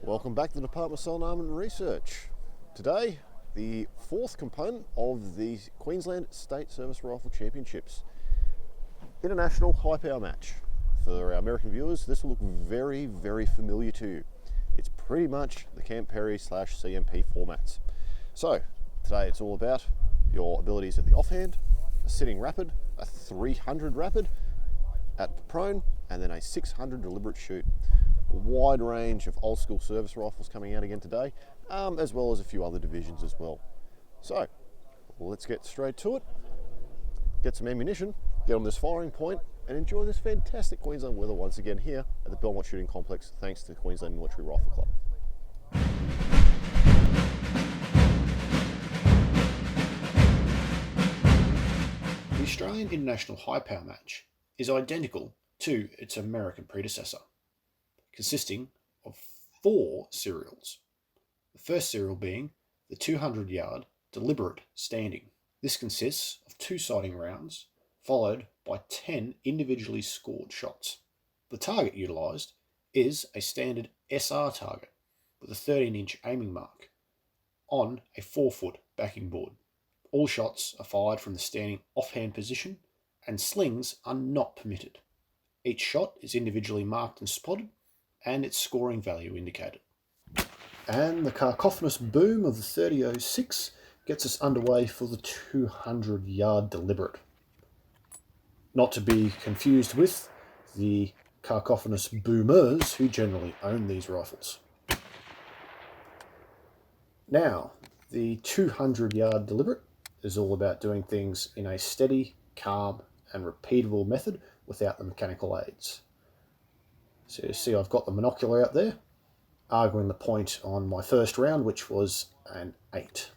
Welcome back to the Department of Solid Armament and Research. Today, the fourth component of the Queensland State Service Rifle Championships. International high power match. For our American viewers, this will look very, very familiar to you. It's pretty much the Camp Perry / CMP formats. So, today it's all about your abilities at the offhand, a sitting rapid, a 300 rapid at prone, and then a 600 deliberate shoot. A wide range of old school service rifles coming out again today, as well as a few other divisions as well. So, let's get straight to it, get some ammunition, get on this firing point, and enjoy this fantastic Queensland weather once again here at the Belmont Shooting Complex, thanks to the Queensland Military Rifle Club. The Australian International High Power Match is identical to its American predecessor, consisting of 4 serials. The first serial being the 200-yard deliberate standing. This consists of 2 sighting rounds, followed by 10 individually scored shots. The target utilised is a standard DSAR target with a 13-inch aiming mark on a 4-foot backing board. All shots are fired from the standing offhand position, and slings are not permitted. Each shot is individually marked and spotted, and its scoring value indicated. And the cacophonous boom of the 30.06 gets us underway for the 200-yard deliberate. Not to be confused with the cacophonous boomers who generally own these rifles. Now, the 200-yard deliberate is all about doing things in a steady, calm, and repeatable method without the mechanical aids. So you see I've got the monocular out there, arguing the point on my first round, which was an 8.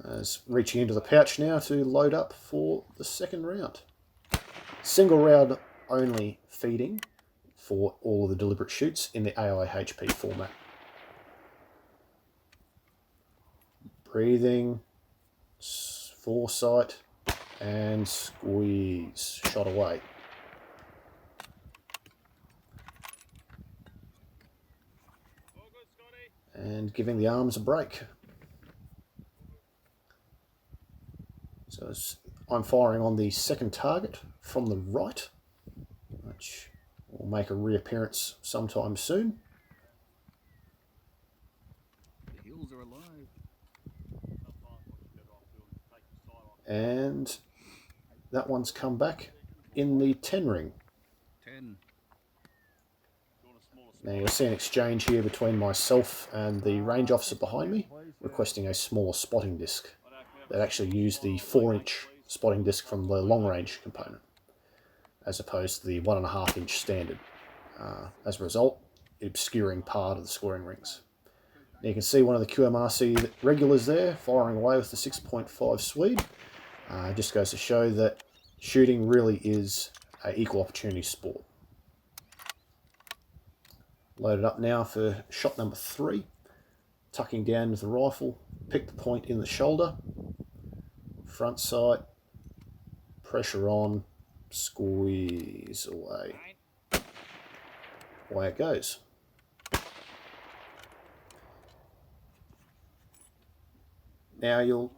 As reaching into the pouch now to load up for the second round. Single round only feeding for all of the deliberate shoots in the AIHP format. Breathing, foresight, and squeeze, shot away. And giving the arms a break. So I'm firing on the second target from the right, which will make a reappearance sometime soon. The hills are alive. And that one's come back in the 10 ring. 10. Now you'll see an exchange here between myself and the range officer behind me, requesting a smaller spotting disc. They actually use the 4-inch spotting disc from the long range component, as opposed to the 1.5-inch standard. As a result, obscuring part of the scoring rings. Now you can see one of the QMRC regulars there, firing away with the 6.5 Swede. Just goes to show that shooting really is an equal opportunity sport. Loaded up now for shot number 3. Tucking down with the rifle, pick the point in the shoulder, front sight, pressure on, squeeze away. Away it goes. Now you'll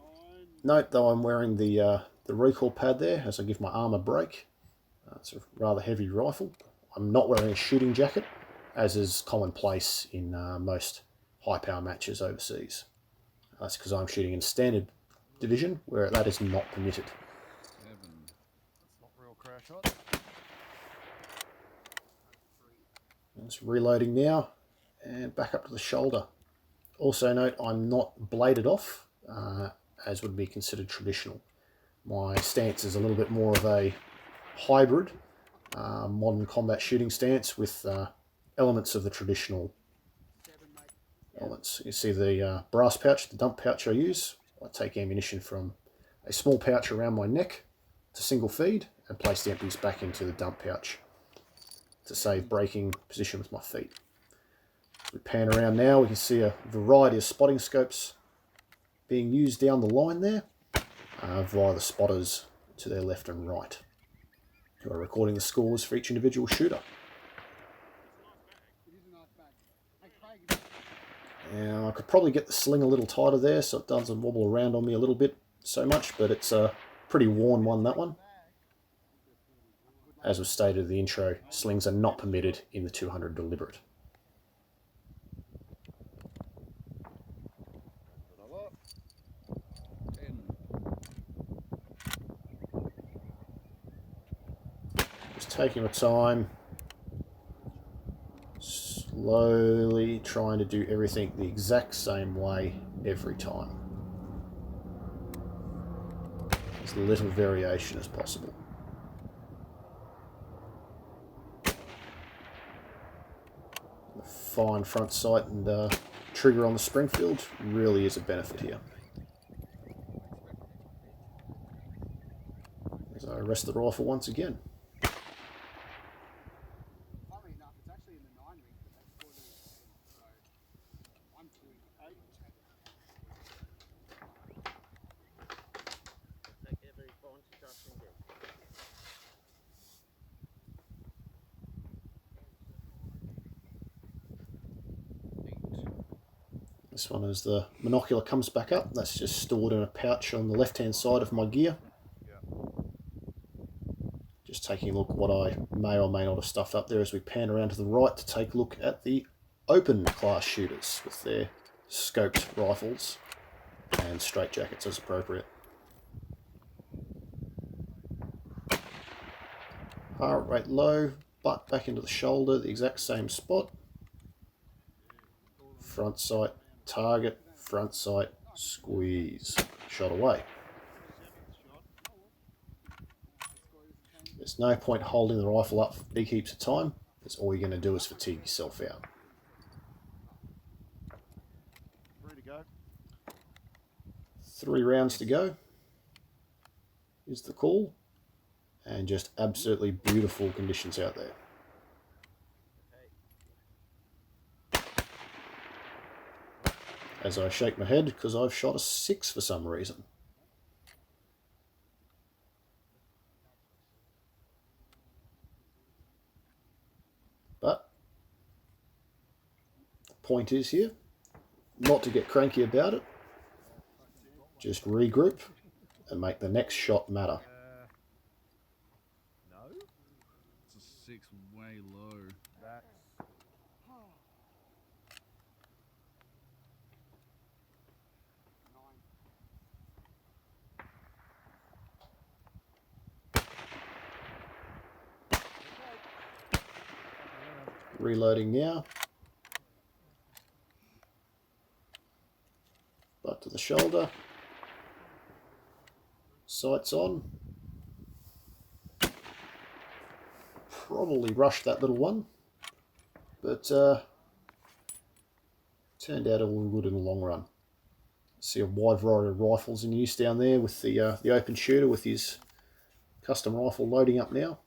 note though I'm wearing the recoil pad there as I give my arm a break. It's a rather heavy rifle. I'm not wearing a shooting jacket, as is commonplace in most high power matches overseas. That's because I'm shooting in standard division where that is not permitted. 7. That's not real crash shot. It's reloading now and back up to the shoulder. Also note I'm not bladed off, as would be considered traditional. My stance is a little bit more of a hybrid, modern combat shooting stance with elements of the traditional elements. You see the brass pouch, the dump pouch I use. I take ammunition from a small pouch around my neck to single feed and place the empties back into the dump pouch to save braking position with my feet. As we pan around now, we can see a variety of spotting scopes being used down the line there via the spotters to their left and right, who are recording the scores for each individual shooter. Now, I could probably get the sling a little tighter there so it doesn't wobble around on me a little bit so much, but it's a pretty worn one, that one. As was stated in the intro, slings are not permitted in the 200 deliberate. Another. 10. Just taking my time, slowly trying to do everything the exact same way every time. As little variation as possible. The fine front sight and trigger on the Springfield really is a benefit here. As I rest the rifle once again. Funnily enough, it's actually in the 9 ring, but that's quarter of 10, so I'm doing 80%. Take every point to trust in it. This one, as the monocular comes back up, that's just stored in a pouch on the left-hand side of my gear. Just taking a look at what I may or may not have stuffed up there as we pan around to the right to take a look at the open class shooters with their scoped rifles and straitjackets as appropriate. Heart rate low, butt back into the shoulder, the exact same spot. Front sight, target, front sight, squeeze, shot away. There's no point holding the rifle up for big heaps of time, because all you're going to do is fatigue yourself out. Ready to go. 3 rounds to go is the call, and just absolutely beautiful conditions out there. As I shake my head because I've shot a 6 for some reason. But the point is here, not to get cranky about it, just regroup and make the next shot matter. No? It's a 6 way low. That's Reloading now. Butt to the shoulder. Sights on. Probably rushed that little one, but turned out all good in the long run. See a wide variety of rifles in use down there with the open shooter with his custom rifle loading up now.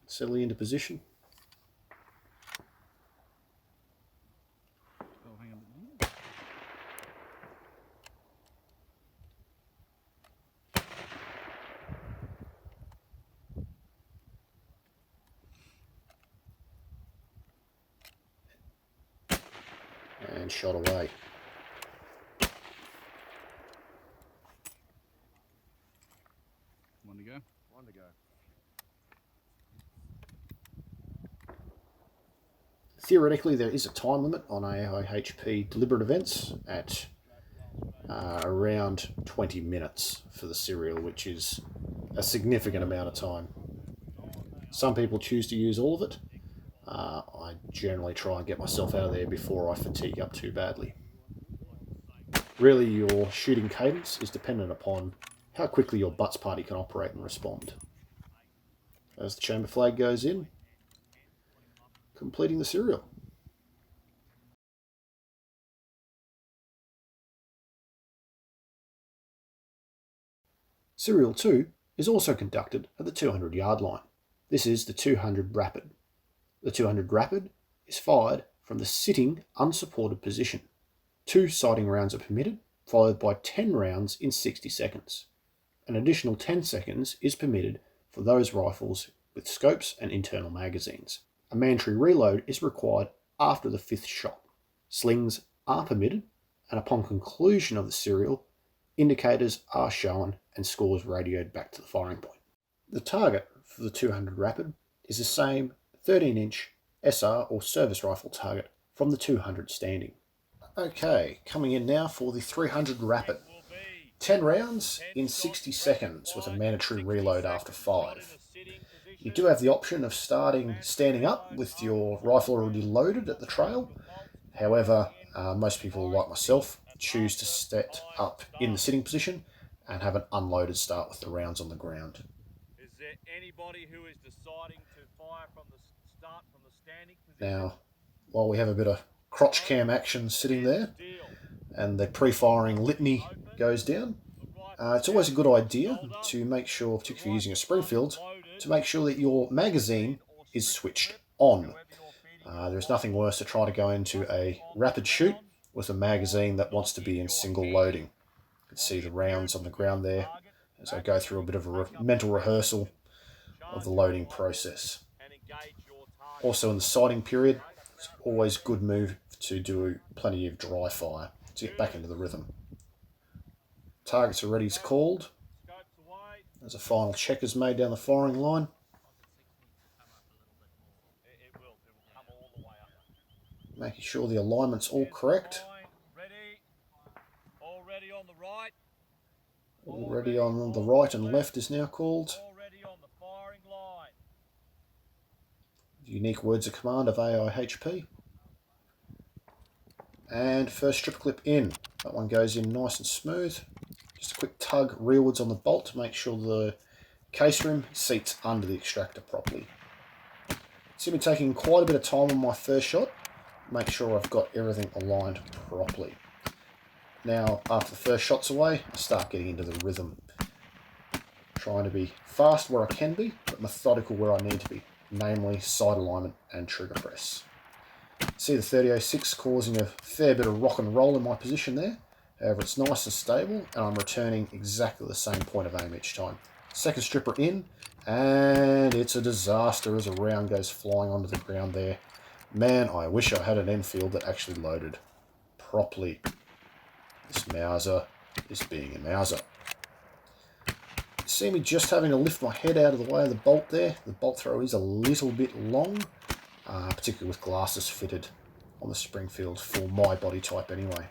Settling into position. Oh, hang on. And shot away. One to go. one to go. Theoretically, there is a time limit on AIHP deliberate events at around 20 minutes for the serial, which is a significant amount of time. Some people choose to use all of it. I generally try and get myself out of there before I fatigue up too badly. Really, your shooting cadence is dependent upon how quickly your butts party can operate and respond. As the chamber flag goes in, completing the serial. Serial 2 is also conducted at the 200 yard line. This is the 200 rapid. The 200 rapid is fired from the sitting unsupported position. 2 sighting rounds are permitted, followed by 10 rounds in 60 seconds. An additional 10 seconds is permitted for those rifles with scopes and internal magazines. A mandatory reload is required after the 5th shot. Slings are permitted, and upon conclusion of the serial, indicators are shown and scores radioed back to the firing point. The target for the 200 Rapid is the same 13-inch SR or service rifle target from the 200 standing. Okay, coming in now for the 300 Rapid. 10 rounds in 60 seconds with a mandatory reload after 5. You do have the option of standing up with your rifle already loaded at the trail. However, most people like myself choose to set up in the sitting position and have an unloaded start with the rounds on the ground. Is there anybody who is deciding to fire from the start from the standing position? Now, while we have a bit of crotch cam action sitting there and the pre-firing litany goes down, it's always a good idea to make sure, particularly if you're using a Springfield, to make sure that your magazine is switched on. There's nothing worse to try to go into a rapid shoot with a magazine that wants to be in single loading. You can see the rounds on the ground there as I go through a bit of a mental rehearsal of the loading process. Also in the sighting period, it's always a good move to do plenty of dry fire to get back into the rhythm. Targets are ready as called. As a final check is made down the firing line. Making sure the alignment's all correct. Already on the right. Already on the right and left is now called. Already on the firing line. The unique words of command of AIHP. And first strip clip in. That one goes in nice and smooth. Just a quick tug rearwards on the bolt to make sure the case rim seats under the extractor properly. See me taking quite a bit of time on my first shot. Make sure I've got everything aligned properly. Now, after the first shot's away, I start getting into the rhythm. Trying to be fast where I can be, but methodical where I need to be, namely sight alignment and trigger press. See the 30-06 causing a fair bit of rock and roll in my position there. However, it's nice and stable, and I'm returning exactly the same point of aim each time. Second stripper in, and it's a disaster as a round goes flying onto the ground there. Man, I wish I had an Enfield that actually loaded properly. This Mauser is being a Mauser. See me just having to lift my head out of the way of the bolt there. The bolt throw is a little bit long, particularly with glasses fitted on the Springfield for my body type anyway.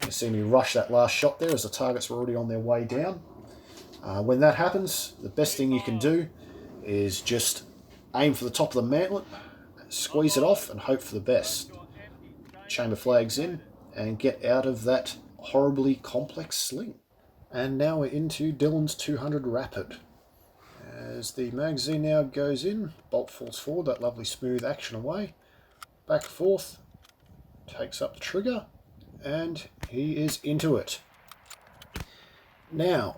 You see me rush that last shot there as the targets were already on their way down. When that happens, the best thing you can do is just aim for the top of the mantlet, squeeze it off and hope for the best. Chamber flags in and get out of that horribly complex sling. And now we're into Dylan's 200 Rapid. As the magazine now goes in, bolt falls forward, that lovely smooth action away, back and forth, takes up the trigger, and he is into it. Now,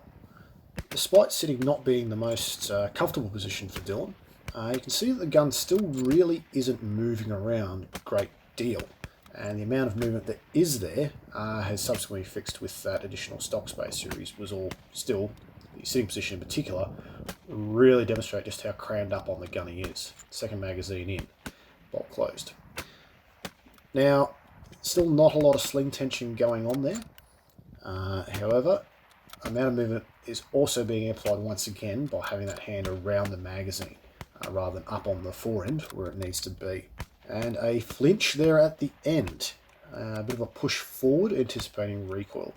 despite sitting not being the most comfortable position for Dylan, you can see that the gun still really isn't moving around a great deal. And the amount of movement that is there has subsequently fixed with that additional stock space series was all still, the sitting position in particular, really demonstrate just how crammed up on the gun he is. Second magazine in, bolt closed. Now, still not a lot of sling tension going on there. However, amount of movement is also being amplified once again by having that hand around the magazine rather than up on the fore end where it needs to be. And a flinch there at the end. A bit of a push forward, anticipating recoil.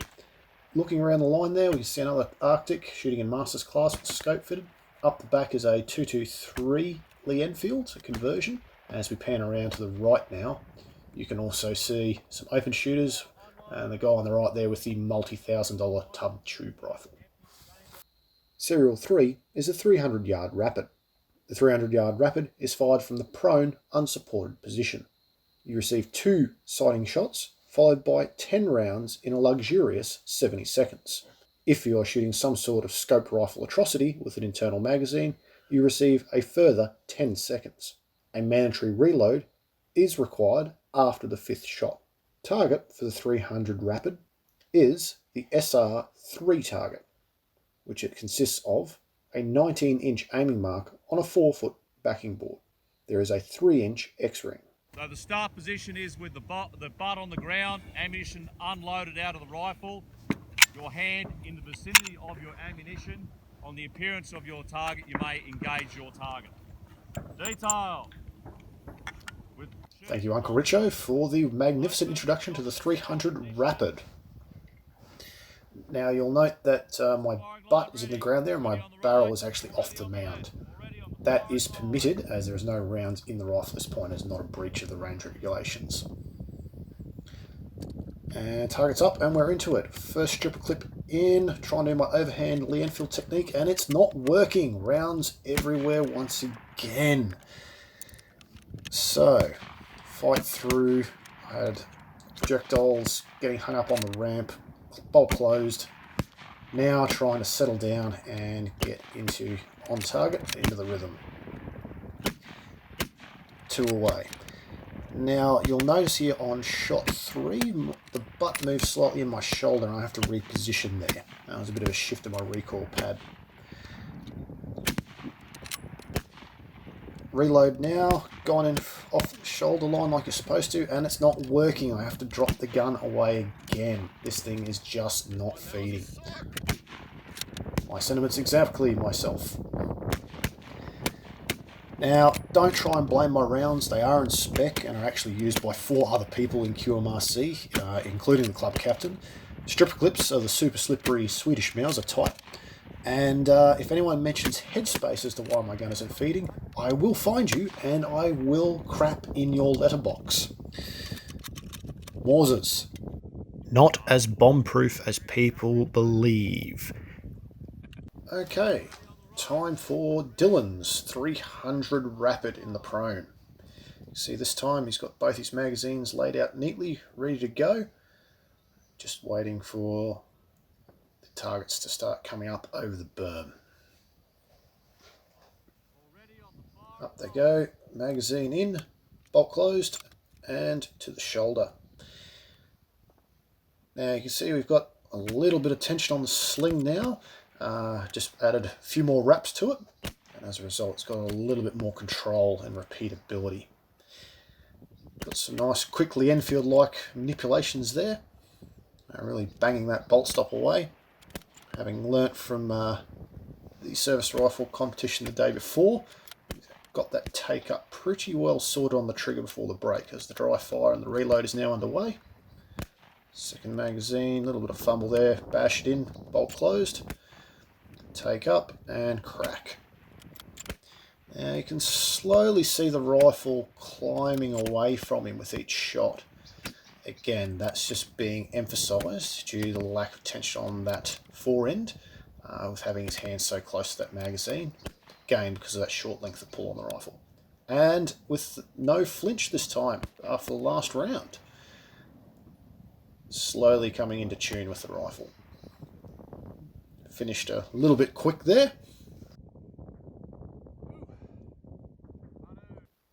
Looking around the line there, we can see another Arctic shooting in Master's class with scope fitted. Up the back is a 223 Lee Enfield, a conversion. As we pan around to the right now, you can also see some open shooters and the guy on the right there with the multi-$1,000 tub tube rifle. Serial 3 is a 300-yard rapid. The 300-yard rapid is fired from the prone, unsupported position. You receive 2 sighting shots, followed by 10 rounds in a luxurious 70 seconds. If you are shooting some sort of scoped rifle atrocity with an internal magazine, you receive a further 10 seconds. A mandatory reload is required after the 5th shot. Target for the 300 rapid is the SR3 target, which it consists of a 19-inch aiming mark on a 4-foot backing board. There is a 3-inch X-ring. So the start position is with the butt on the ground, ammunition unloaded out of the rifle, your hand in the vicinity of your ammunition. On the appearance of your target, you may engage your target. Detail. Thank you, Uncle Richo, for the magnificent introduction to the 300 Rapid. Now you'll note that my butt is in the ground there and my barrel is actually off the mound. That is permitted as there is no rounds in the rifle at this point. It's not a breach of the range regulations. And target's up and we're into it. First stripper clip in, trying to do my overhand Lee Enfield technique, and it's not working. Rounds everywhere once again. So, fight through. I had projectiles getting hung up on the ramp, bolt closed. Now trying to settle down and get into on target, into the rhythm. 2 away. Now you'll notice here on shot 3, the butt moves slightly in my shoulder and I have to reposition there. That was a bit of a shift in my recoil pad. Reload now, gone in off the shoulder line like you're supposed to, and it's not working. I have to drop the gun away again. This thing is just not feeding. My sentiments exactly myself. Now, don't try and blame my rounds. They are in spec and are actually used by 4 other people in QMRC, including the club captain. Stripper clips are the super slippery Swedish Mauser type. And if anyone mentions headspace as to why my gun isn't feeding, I will find you and I will crap in your letterbox. Mausers. Not as bomb-proof as people believe. Okay, time for Dylan's 300 Rapid in the prone. See, this time he's got both his magazines laid out neatly, ready to go. Just waiting for the targets to start coming up over the berm. Up they go, magazine in, bolt closed, and to the shoulder. Now you can see we've got a little bit of tension on the sling now. Just added a few more wraps to it, and as a result it's got a little bit more control and repeatability. Got some nice quick Lee Enfield-like manipulations there. Really banging that bolt stop away. Having learnt from the service rifle competition the day before, got that take up pretty well sorted on the trigger before the break, as the dry fire and the reload is now underway. Second magazine, a little bit of fumble there, bash it in, bolt closed. Take up and crack. Now you can slowly see the rifle climbing away from him with each shot. Again, that's just being emphasised due to the lack of tension on that forend, with having his hands so close to that magazine. Again, because of that short length of pull on the rifle. And with no flinch this time after the last round. Slowly coming into tune with the rifle. Finished a little bit quick there.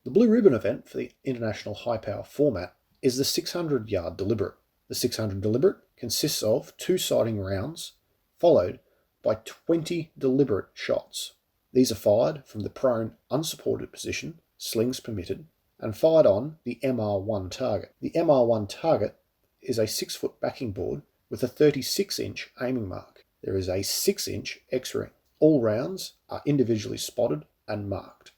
The Blue Ribbon event for the International High Power format is the 600 yard deliberate. The 600 deliberate consists of 2 sighting rounds followed by 20 deliberate shots. These are fired from the prone unsupported position, slings permitted, and fired on the MR1 target. The MR1 target is a 6-foot backing board with a 36-inch aiming mark. There is a 6-inch X-ring. All rounds are individually spotted and marked.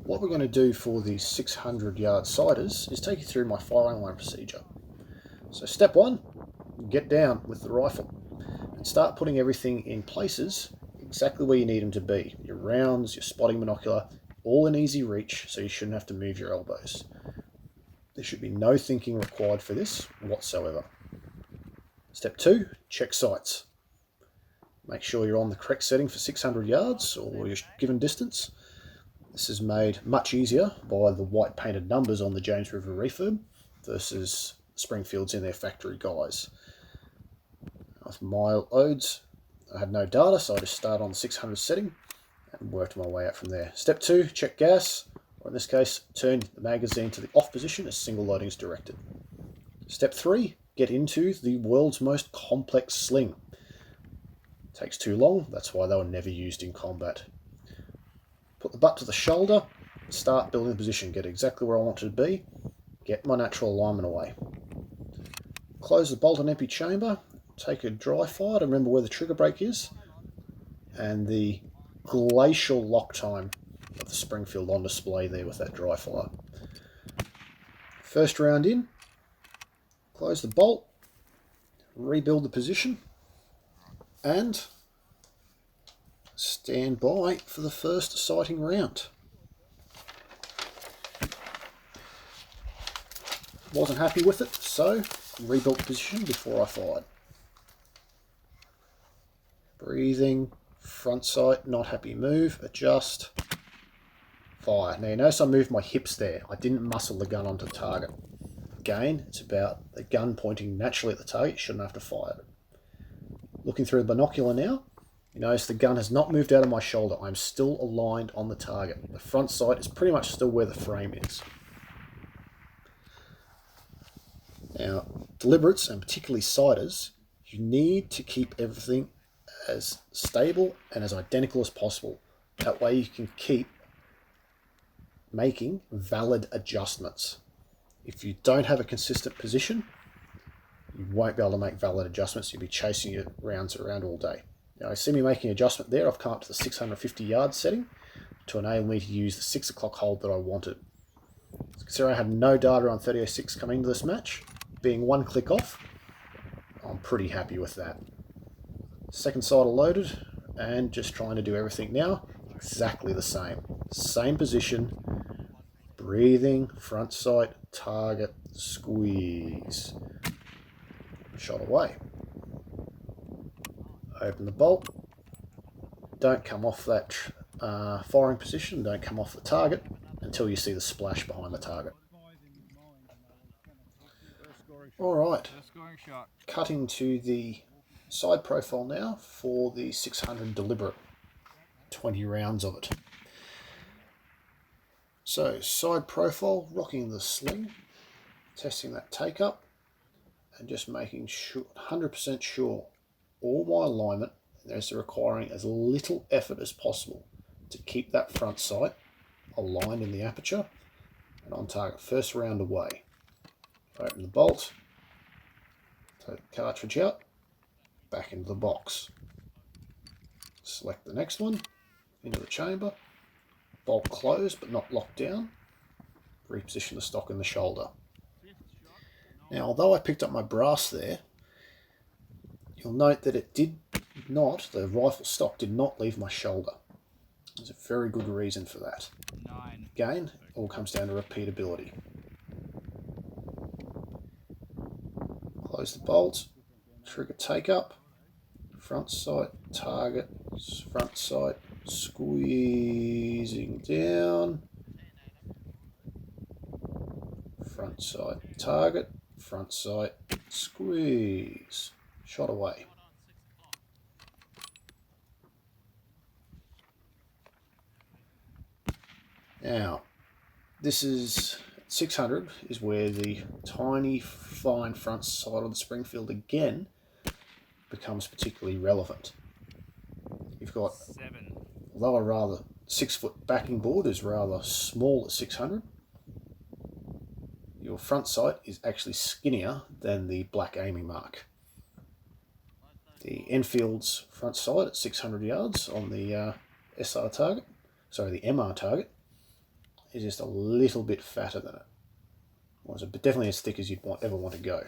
What we're going to do for the 600 yard sighters is take you through my firing line procedure. So step 1, get down with the rifle and start putting everything in places exactly where you need them to be. Your rounds, your spotting binocular, all in easy reach, so you shouldn't have to move your elbows. There should be no thinking required for this whatsoever. Step 2, check sights. Make sure you're on the correct setting for 600 yards or your given distance. This is made much easier by the white painted numbers on the James River refurb versus Springfield's in their factory guise. With my loads, I had no data, so I just started on the 600 setting and worked my way out from there. Step 2, check gas, or in this case, turn the magazine to the off position as single loading is directed. Step 3, get into the world's most complex sling. Takes too long, that's why they were never used in combat. Put the butt to the shoulder, start building the position, get exactly where I want it to be, get my natural alignment away. Close the bolt and empty chamber, take a dry fire to remember where the trigger brake is, and the glacial lock time of the Springfield on display there with that dry fire. First round in, close the bolt, rebuild the position, and stand by for the first sighting round. Wasn't happy with it, so rebuilt the position before I fired. Breathing, front sight, not happy, move, adjust, fire. Now you notice I moved my hips there. I didn't muscle the gun onto target. Again, it's about the gun pointing naturally at the target. You shouldn't have to fire it. Looking through the binocular now, you notice the gun has not moved out of my shoulder. I'm still aligned on the target. The front sight is pretty much still where the frame is. Now, deliberates, and particularly sighters, you need to keep everything as stable and as identical as possible. That way you can keep making valid adjustments. If you don't have a consistent position, you won't be able to make valid adjustments. You'll be chasing your rounds around all day. Now, you see me making an adjustment there. I've come up to the 650 yard setting to enable me to use the 6 o'clock hold that I wanted. Considering I had no data on 3006 coming into this match, being one click off, I'm pretty happy with that. Second sighter loaded, and just trying to do everything now exactly the same. Same position, breathing, front sight, target, squeeze. Shot away. Open the bolt. Don't come off that firing position, don't come off the target until you see the splash behind the target. Alright, cutting to the side profile now for the 600 deliberate, 20 rounds of it. So, side profile, rocking the sling, testing that take up, and just making sure, 100% sure all my alignment is requiring as little effort as possible to keep that front sight aligned in the aperture and on target. First round away. Open the bolt, take the cartridge out, back into the box. Select the next one, into the chamber, bolt closed but not locked down, reposition the stock in the shoulder. Now, although I picked up my brass there, you'll note that it did not, the rifle stock did not leave my shoulder. There's a very good reason for that. Again, it all comes down to repeatability. Close the bolt, trigger take up, front sight, target, front sight, squeezing down, front sight, target, front sight, squeeze, shot away. Now, this is 600 is where the tiny fine front sight of the Springfield again becomes particularly relevant. You've got, although a rather 6 foot backing board is rather small at 600, your front sight is actually skinnier than the black aiming mark. The Enfield's front sight at 600 yards on the SR target, sorry, the MR target, is just a little bit fatter than it. Well, it's definitely as thick as you'd ever want to go.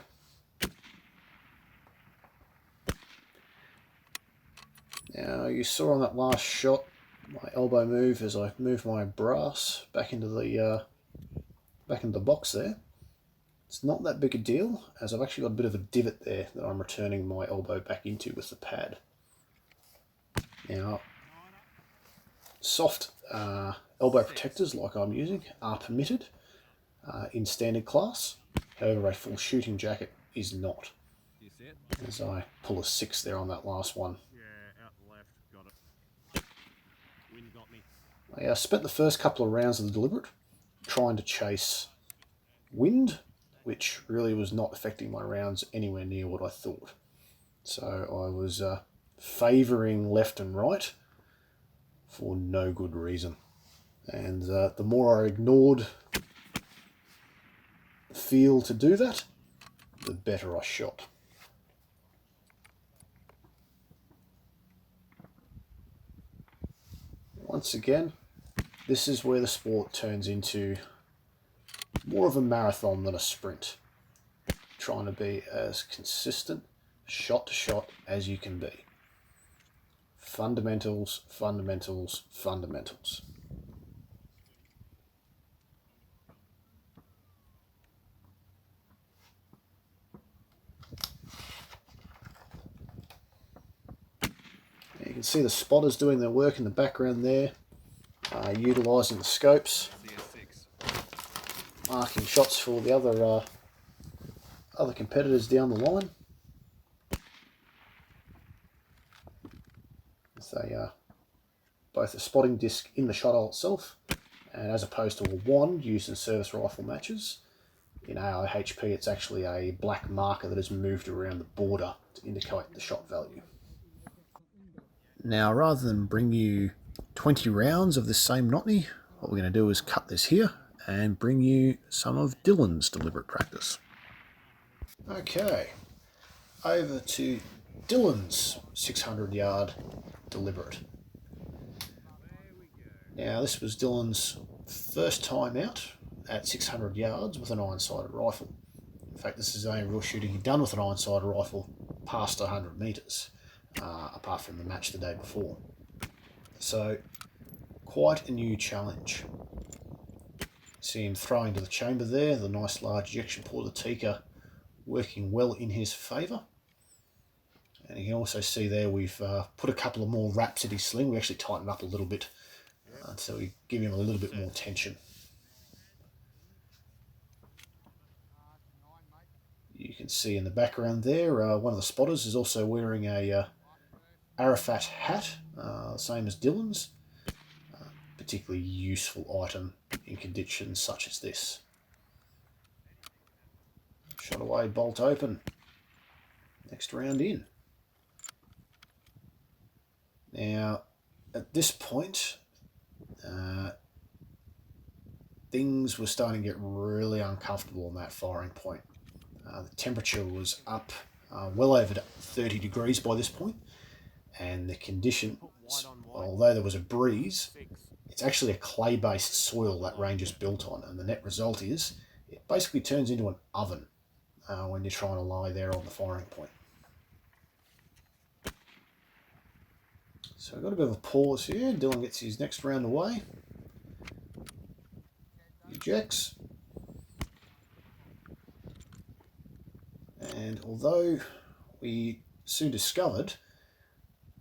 Now, you saw on that last shot my elbow move as I moved my brass back into the box there. It's not that big a deal, as I've actually got a bit of a divot there that I'm returning my elbow back into with the pad. Now, soft elbow protectors like I'm using are permitted in standard class. However, a full shooting jacket is not. As I pull a 6 there on that last one. Yeah, out the left, got it. Wind got me. I spent the first couple of rounds of the deliberate trying to chase wind, which really was not affecting my rounds anywhere near what I thought. So I was favouring left and right for no good reason. And the more I ignored feel to do that, the better I shot. Once again, this is where the sport turns into more of a marathon than a sprint. Trying to be as consistent shot to shot as you can be. Fundamentals, fundamentals, fundamentals. You can see the spotters doing their work in the background there, utilising the scopes, marking shots for the other competitors down the line. They both a spotting disc in the shot hole itself, and as opposed to a wand used in service rifle matches, in AIHP it's actually a black marker that is moved around the border to indicate the shot value. Now, rather than bring you 20 rounds of this same Notney, what we're going to do is cut this here and bring you some of Dylan's deliberate practice. Okay, over to Dylan's 600-yard deliberate. Now, this was Dylan's first time out at 600 yards with an iron-sighted rifle. In fact, this is the only real shooting he'd done with an iron-sighted rifle past 100 metres, apart from the match the day before. So, quite a new challenge. See him throwing to the chamber there, the nice large ejection portatica working well in his favour. And you can also see there we've put a couple of more wraps at his sling. We actually tightened up a little bit, so we give him a little bit more tension. You can see in the background there, one of the spotters is also wearing a Arafat hat, same as Dylan's. Particularly useful item in conditions such as this. Shot away, bolt open. Next round in. Now, at this point, things were starting to get really uncomfortable on that firing point. The temperature was up well over 30 degrees by this point, and the conditions, although there was a breeze, it's actually a clay-based soil that range is built on, and the net result is it basically turns into an oven when you're trying to lie there on the firing point. So we've got a bit of a pause here. Dylan gets his next round away. Ejects. And although we soon discovered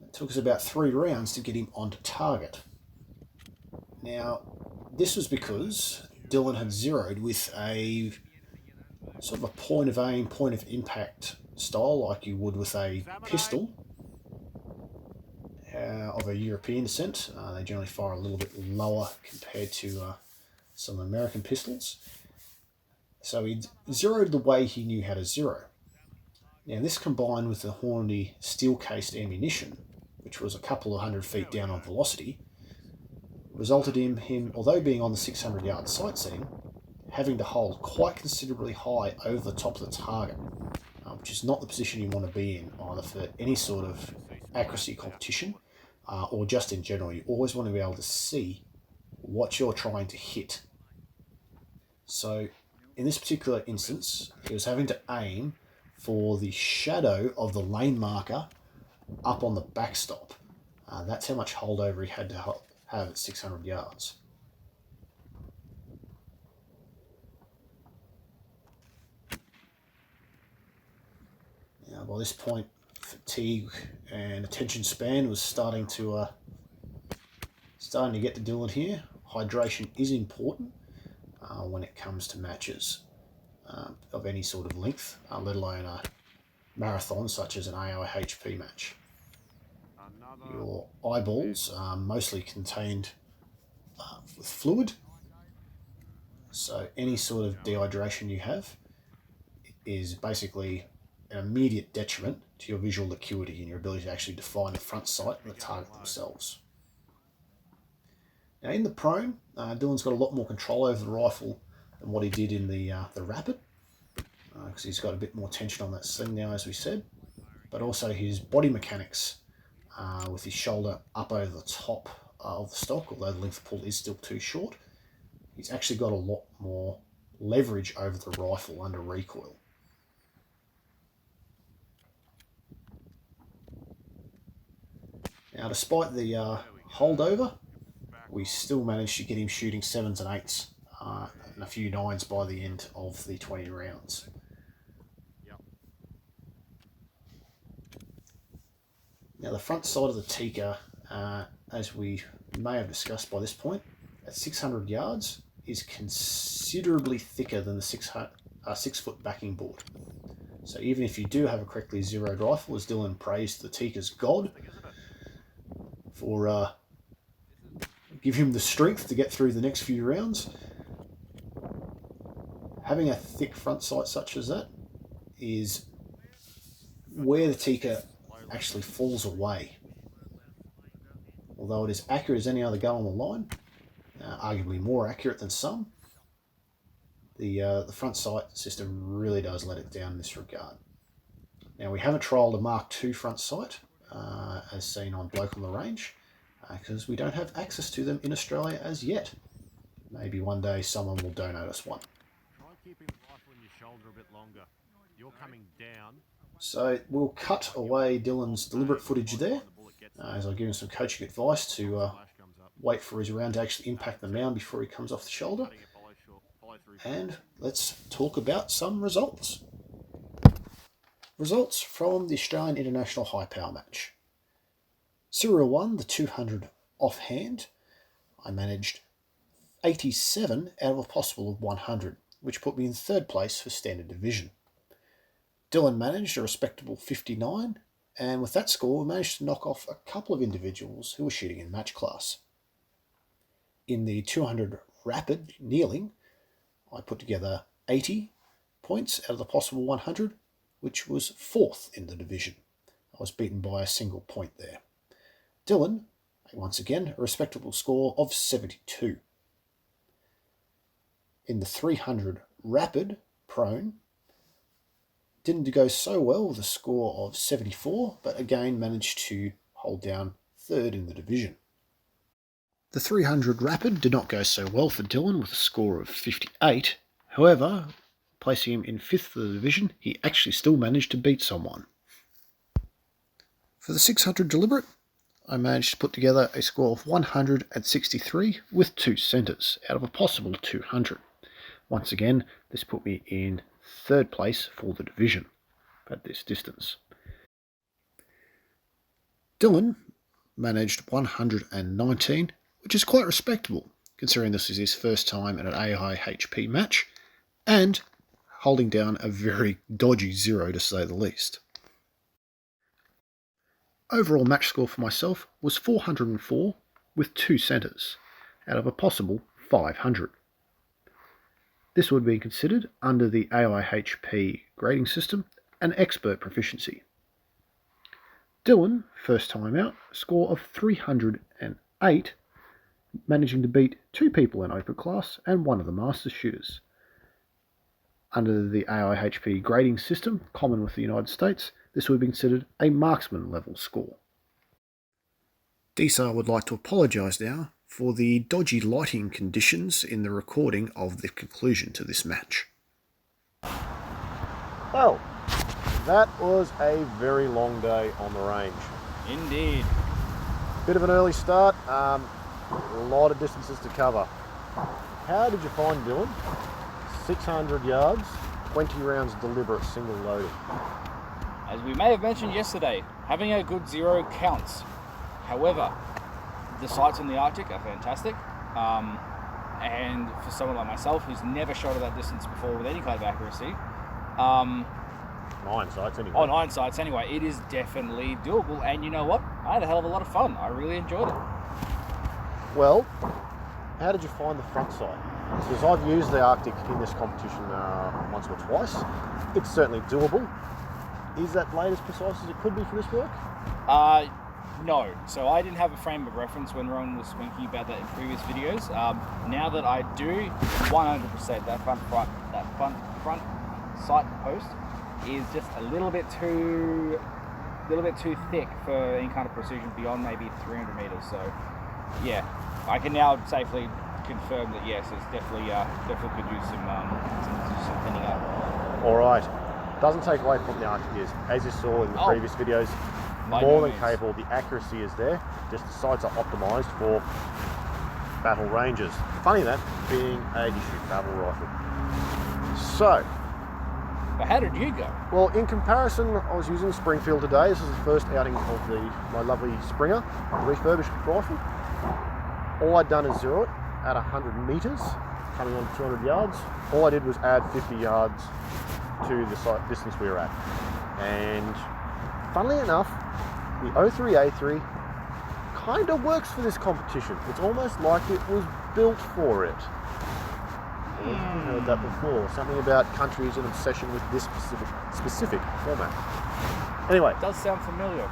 it took us about 3 rounds to get him onto target. Now, this was because Dylan had zeroed with a sort of a point of aim, point of impact style like you would with a pistol of a European descent. They generally fire a little bit lower compared to some American pistols. So he zeroed the way he knew how to zero. Now, this combined with the Hornady steel-cased ammunition, which was a couple of 100 feet down on velocity, resulted in him, although being on the 600-yard sight setting, having to hold quite considerably high over the top of the target, which is not the position you want to be in either for any sort of accuracy competition or just in general. You always want to be able to see what you're trying to hit. So in this particular instance, he was having to aim for the shadow of the lane marker up on the backstop. That's how much holdover he had to have at 600 yards. Now, by this point, fatigue and attention span was starting to get to Dylan here. Hydration is important when it comes to matches of any sort of length, let alone a marathon such as an AIHP match. Your eyeballs are mostly contained with fluid, so any sort of dehydration you have is basically an immediate detriment to your visual acuity and your ability to actually define the front sight and the target themselves. Now in the prone, Dylan's got a lot more control over the rifle than what he did in the Rapid, because he's got a bit more tension on that sling now, as we said, but also his body mechanics with his shoulder up over the top of the stock, although the length of pull is still too short. He's actually got a lot more leverage over the rifle under recoil. Now, despite the holdover, we still managed to get him shooting 7s and 8s and a few 9s by the end of the 20 rounds. Now, the front side of the Tikka, as we may have discussed by this point, at 600 yards is considerably thicker than the 6-foot backing board. So even if you do have a correctly zeroed rifle, as Dylan praised the Tikka's god for give him the strength to get through the next few rounds, having a thick front sight such as that is where the Tikka actually falls away. Although it is accurate as any other gun on the line, arguably more accurate than some, the front sight system really does let it down in this regard. Now, we haven't trialled a Mark II front sight, as seen on Bloke on the Range, because we don't have access to them in Australia as yet. Maybe one day someone will donate us one. Try keeping the rifle in your shoulder a bit longer. You're coming down. So we'll cut away Dylan's deliberate footage there, as I give him some coaching advice to wait for his round to actually impact the mound before he comes off the shoulder. And let's talk about some results. Results from the Australian International High Power match. Serial 1, the 200 offhand, I managed 87 out of a possible of 100, which put me in 3rd place for Standard Division. Dylan managed a respectable 59, and with that score, we managed to knock off a couple of individuals who were shooting in match class. In the 200 rapid kneeling, I put together 80 points out of the possible 100, which was 4th in the division. I was beaten by a single point there. Dylan, once again, a respectable score of 72. In the 300 rapid prone, didn't go so well with a score of 74, but again managed to hold down 3rd in the division. The 300 rapid did not go so well for Dylan with a score of 58. However, placing him in 5th for the division, he actually still managed to beat someone. For the 600 deliberate, I managed to put together a score of 163 with 2 centres out of a possible 200. Once again, this put me in 3rd place for the division at this distance. Dylan managed 119, which is quite respectable, considering this is his first time in an AIHP match, and holding down a very dodgy 0 to say the least. Overall match score for myself was 404 with 2 centres, out of a possible 500. This would be considered, under the AIHP grading system, an expert proficiency. Dylan, first time out, score of 308, managing to beat 2 people in open class and 1 of the master shooters. Under the AIHP grading system, common with the United States, this would be considered a marksman level score. DSAR would like to apologise now for the dodgy lighting conditions in the recording of the conclusion to this match. Well, that was a very long day on the range. Indeed. Bit of an early start, a lot of distances to cover. How did you find Dylan? 600 yards, 20 rounds deliberate single loading. As we may have mentioned yesterday, having a good 0 counts. However, the sights in the Arctic are fantastic. And for someone like myself who's never shot at that distance before with any kind of accuracy, 9 sights anyway. Oh, 9 sights anyway, it is definitely doable. And you know what? I had a hell of a lot of fun. I really enjoyed it. Well, how did you find the front sight? Because I've used the Arctic in this competition once or twice. It's certainly doable. Is that blade as precise as it could be for this work? No, so I didn't have a frame of reference when Ron was winking about that in previous videos. Now that I do, 100% that front sight post is just a little bit too thick for any kind of precision beyond maybe 300 meters. So yeah, I can now safely confirm that yes, it's definitely could use some thinning up. All right. Doesn't take away from the Arctic is, as you saw in the previous videos, more than capable. The accuracy is there. Just the sights are optimized for battle ranges. Funny that being a issue battle rifle. So, but how did you go? well, in comparison, I was using Springfield today. This is the first outing of my lovely Springer refurbished rifle. All I'd done is zero it at 100 meters, coming on 200 yards. All I did was add 50 yards to the sight distance we were at. And funnily enough, the 03A3 kind of works for this competition. It's almost like it was built for it. I've heard that before. Something about countries in obsession with this specific format. Anyway. It does sound familiar.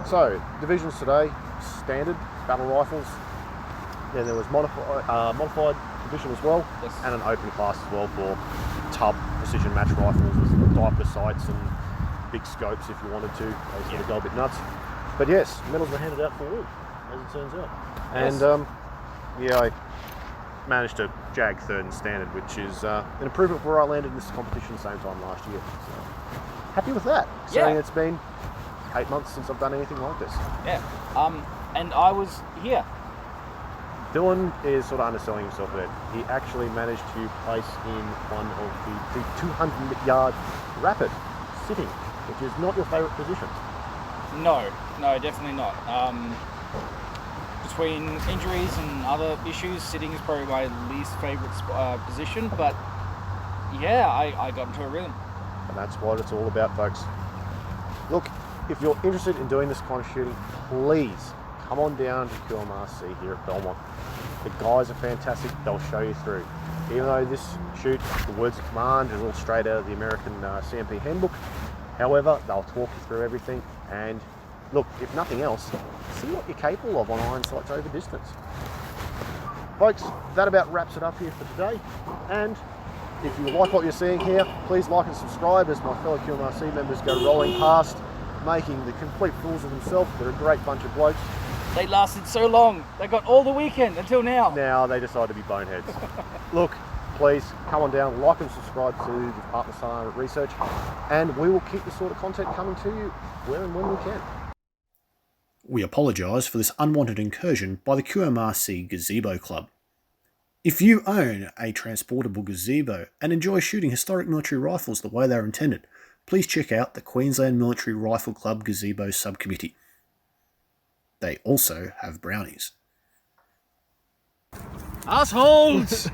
So, divisions today, standard battle rifles. Then there was modified division as well, Yes. and an open class as well for tub precision match rifles with diaper sights and big scopes if you wanted to. They sort of go a bit nuts. But yes, medals were handed out for all, as it turns out. Yes. And yeah, I managed to jag third in standard, which is an improvement where I landed in this competition the same time last year. So happy with that. Yeah. So it's been 8 months since I've done anything like this. Yeah. And I was here. Dylan is sort of underselling himself there. He actually managed to place in one of the 200-yard rapid sitting, which is not your favourite position. No, definitely not. Between injuries and other issues, sitting is probably my least favourite position, but yeah, I got into a rhythm. And that's what it's all about, folks. Look, if you're interested in doing this kind of shooting, please come on down to QMRC here at Belmont. The guys are fantastic. They'll show you through. Even though this shoot, the words of command, is all straight out of the American CMP handbook. However, they'll talk you through everything. And look, if nothing else, see what you're capable of on iron sights over distance. Folks, that about wraps it up here for today. And if you like what you're seeing here, please like and subscribe as my fellow QMRC members go rolling past, making the complete fools of themselves. They're a great bunch of blokes. They lasted so long. They got all the weekend until now. Now they decide to be boneheads. Look, please come on down, like and subscribe to the Department of Science Research, and we will keep this sort of content coming to you where and when we can. We apologise for this unwanted incursion by the QMRC Gazebo Club. If you own a transportable gazebo and enjoy shooting historic military rifles the way they are intended, please check out the Queensland Military Rifle Club Gazebo Subcommittee. They also have brownies. Assholes!